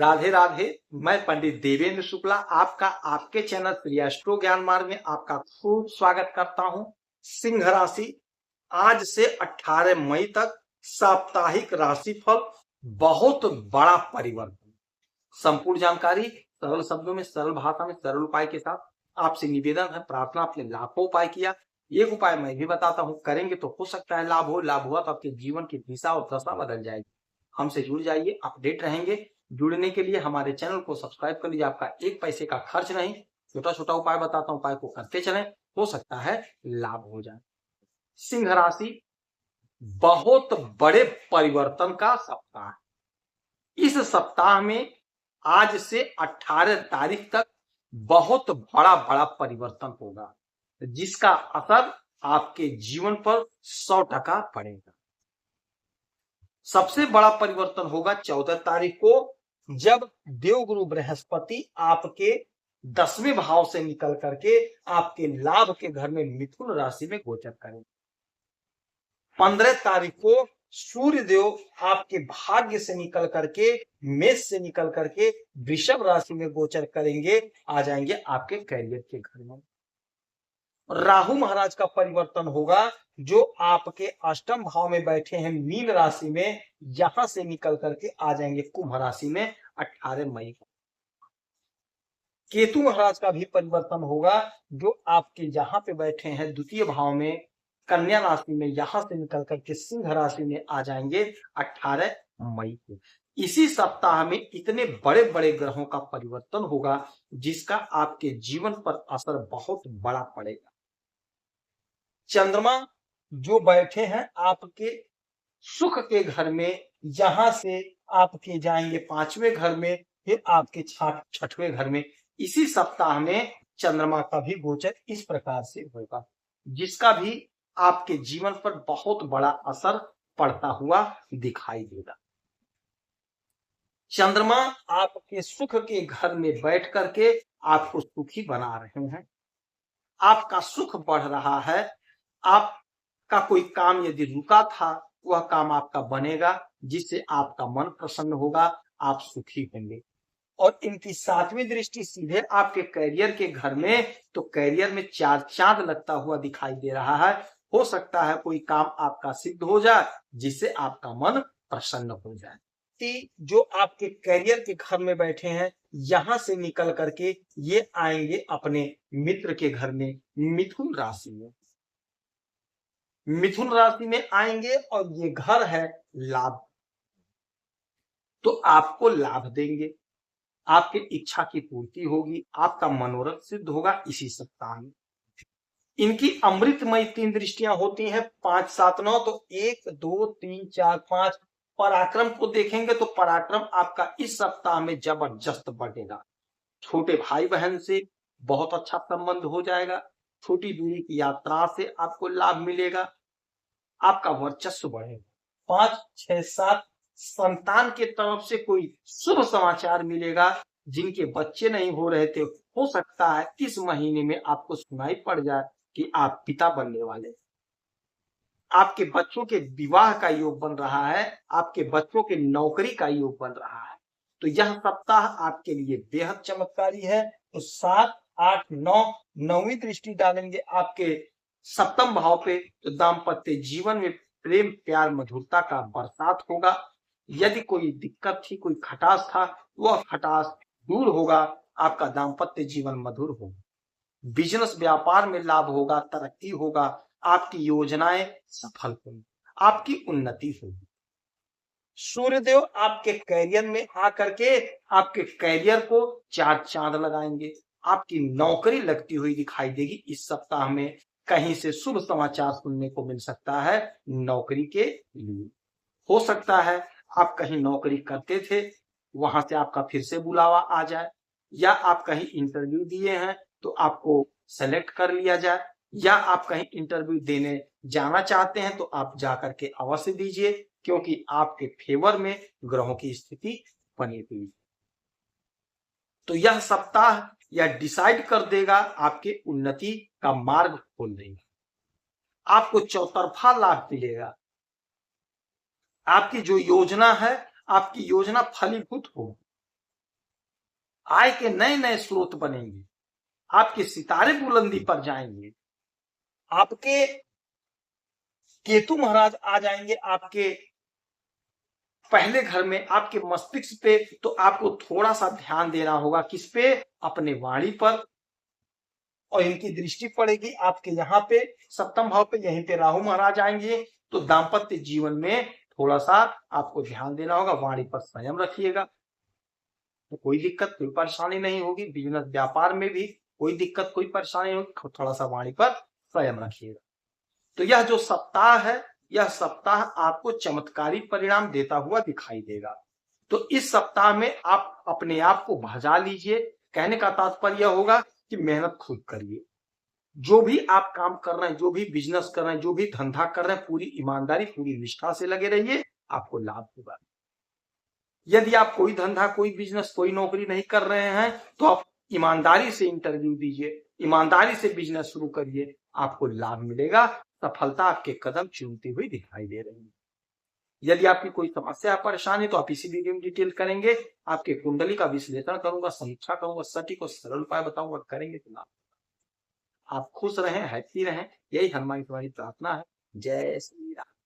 राधे राधे। मैं पंडित देवेंद्र शुक्ला आपका आपके चैनल श्री एस्ट्रो ज्ञान मार्ग में आपका खूब स्वागत करता हूं। सिंह राशि आज से 18 मई तक साप्ताहिक राशिफल, बहुत बड़ा परिवर्तन। संपूर्ण जानकारी सरल शब्दों में, सरल भाषा में, सरल उपाय के साथ आपसे निवेदन है, प्रार्थना। आपने लाखों उपाय किया, एक उपाय मैं भी बताता हूं, करेंगे तो हो सकता है लाभ हो। लाभ हुआ तो आपके जीवन की दिशा और दशा बदल जाएगी। हमसे जुड़ जाइए, अपडेट रहेंगे। जुड़ने के लिए हमारे चैनल को सब्सक्राइब कर लीजिए, आपका एक पैसे का खर्च नहीं। छोटा छोटा उपाय बताता हूं, उपाय को करते चलें, हो सकता है लाभ हो जाए। सिंह राशि बहुत बड़े परिवर्तन का सप्ताह है। इस सप्ताह में आज से 18 तारीख तक बहुत बड़ा बड़ा परिवर्तन होगा, जिसका असर आपके जीवन पर 100% पड़ेगा। सबसे बड़ा परिवर्तन होगा 14 तारीख को, जब देवगुरु बृहस्पति आपके 10वें भाव से निकल करके आपके लाभ के घर में मिथुन राशि में गोचर करेंगे। 15 तारीख को सूर्य देव आपके भाग्य से निकल करके, मेष से निकल करके वृषभ राशि में गोचर करेंगे, आ जाएंगे आपके कैरियर के घर में। राहु महाराज का परिवर्तन होगा, जो आपके अष्टम भाव में बैठे हैं मीन राशि में, यहां से निकल करके आ जाएंगे कुंभ राशि में 18 मई को। केतु महाराज का भी परिवर्तन होगा, जो आपके यहां पे बैठे हैं द्वितीय भाव में कन्या राशि में, यहां से निकल करके सिंह राशि में आ जाएंगे 18 मई को। इसी सप्ताह में इतने बड़े बड़े ग्रहों का परिवर्तन होगा, जिसका आपके जीवन पर असर बहुत बड़ा पड़ेगा। चंद्रमा जो बैठे हैं आपके सुख के घर में, यहां से आपके जाएंगे 5वें घर में, फिर आपके 6वें घर में। इसी सप्ताह में चंद्रमा का भी गोचर इस प्रकार से होगा, जिसका भी आपके जीवन पर बहुत बड़ा असर पड़ता हुआ दिखाई देगा। चंद्रमा आपके सुख के घर में बैठ करके आपको सुखी बना रहे हैं, आपका सुख बढ़ रहा है। आपका कोई काम यदि रुका था, वह काम आपका बनेगा, जिससे आपका मन प्रसन्न होगा, आप सुखी होंगे। और इनकी 7वीं दृष्टि सीधे आपके कैरियर के घर में, तो कैरियर में 4 चांद लगता हुआ दिखाई दे रहा है। हो सकता है कोई काम आपका सिद्ध हो जाए, जिससे आपका मन प्रसन्न हो जाए। जो आपके कैरियर के घर में बैठे हैं, यहां से निकल करके ये आएंगे अपने मित्र के घर में, मिथुन राशि में। मिथुन राशि में आएंगे और ये घर है लाभ, तो आपको लाभ देंगे, आपकी इच्छा की पूर्ति होगी, आपका मनोरथ सिद्ध होगा इसी सप्ताह में। इनकी अमृतमय 3 दृष्टियां होती हैं, 5, 7, 9, तो 1, 2, 3, 4, 5। पराक्रम को देखेंगे तो पराक्रम आपका इस सप्ताह में जबरदस्त बढ़ेगा। छोटे भाई बहन से बहुत अच्छा संबंध हो जाएगा, छोटी दूरी की यात्रा से आपको लाभ मिलेगा, आपका वर्चस्व बढ़ेगा। 5, 6, 7 संतान के तरफ से कोई शुभ समाचार मिलेगा। जिनके बच्चे नहीं हो रहे थे, हो सकता है इस महीने में आपको सुनाई पड़ जाए कि आप पिता बनने वाले। आपके बच्चों के विवाह का योग बन रहा है, आपके बच्चों के नौकरी का योग बन रहा है। तो यह सप्ताह आपके लिए बेहद चमत्कारी है। तो 7, 8, 9, 9वीं दृष्टि डालेंगे आपके 7म भाव पे, तो दाम्पत्य जीवन में प्रेम, प्यार, मधुरता का बरसात होगा। यदि कोई दिक्कत थी, कोई खटास था, वह खटास दूर होगा, आपका दाम्पत्य जीवन मधुर होगा। बिजनेस व्यापार में लाभ होगा, तरक्की होगा, आपकी योजनाएं सफल होंगी, आपकी उन्नति होगी। सूर्यदेव आपके कैरियर में आकर के आपके कैरियर को 4 चांद लगाएंगे, आपकी नौकरी लगती हुई दिखाई देगी। इस सप्ताह में कहीं से शुभ समाचार सुनने को मिल सकता है नौकरी के लिए। हो सकता है आप कहीं नौकरी करते थे, वहां से आपका फिर से बुलावा आ जाए, या आप कहीं इंटरव्यू दिए हैं तो आपको सेलेक्ट कर लिया जाए, या आप कहीं इंटरव्यू देने जाना चाहते हैं तो आप जाकर के अवश्य दीजिए, क्योंकि आपके फेवर में ग्रहों की स्थिति बनी हुई। तो यह सप्ताह यह डिसाइड कर देगा, आपके उन्नति का मार्ग खोल देगा, आपको चौतरफा लाभ मिलेगा। आपकी जो योजना है, आपकी योजना फलीभूत हो, आय के नए नए स्रोत बनेंगे, आपके सितारे बुलंदी पर जाएंगे, आपके केतु महाराज आ जाएंगे आपके पहले घर में, आपके मस्तिष्क पे। तो आपको थोड़ा सा ध्यान देना होगा किस पे, अपने वाणी पर, और इनकी दृष्टि पड़ेगी आपके यहाँ पे सप्तम भाव पे, यहीं पे राहु महाराज आएंगे। तो दाम्पत्य जीवन में थोड़ा सा आपको ध्यान देना होगा, वाणी पर संयम रखिएगा, तो कोई दिक्कत कोई परेशानी नहीं होगी। बिजनेस व्यापार में भी कोई दिक्कत कोई परेशानी होगी, थोड़ा सा वाणी पर संयम रखिएगा। तो यह जो सप्ताह है, यह सप्ताह आपको चमत्कारी परिणाम देता हुआ दिखाई देगा। तो इस सप्ताह में आप अपने आप को भजा लीजिए। कहने का तात्पर्य होगा कि मेहनत खुद करिए, जो भी आप काम कर रहे हैं, जो भी बिजनेस कर रहे हैं, जो भी धंधा कर रहे हैं, पूरी ईमानदारी पूरी निष्ठा से लगे रहिए, आपको लाभ होगा। यदि आप कोई धंधा कोई बिजनेस कोई नौकरी नहीं कर रहे हैं, तो आप ईमानदारी से इंटरव्यू दीजिए, ईमानदारी से बिजनेस शुरू करिए, आपको लाभ मिलेगा। सफलता आपके कदम चूमती हुई दिखाई दे रही है। यदि आपकी कोई समस्या परेशानी, तो आप इसी वीडियो में डिटेल करेंगे, आपके कुंडली का विश्लेषण करूंगा, समीक्षा करूंगा, सटीक और सरल उपाय बताऊंगा, करेंगे तो लाभ। आप खुश रहें, हैप्पी रहें, यही हनुमान की प्रार्थना है। जय श्री राम।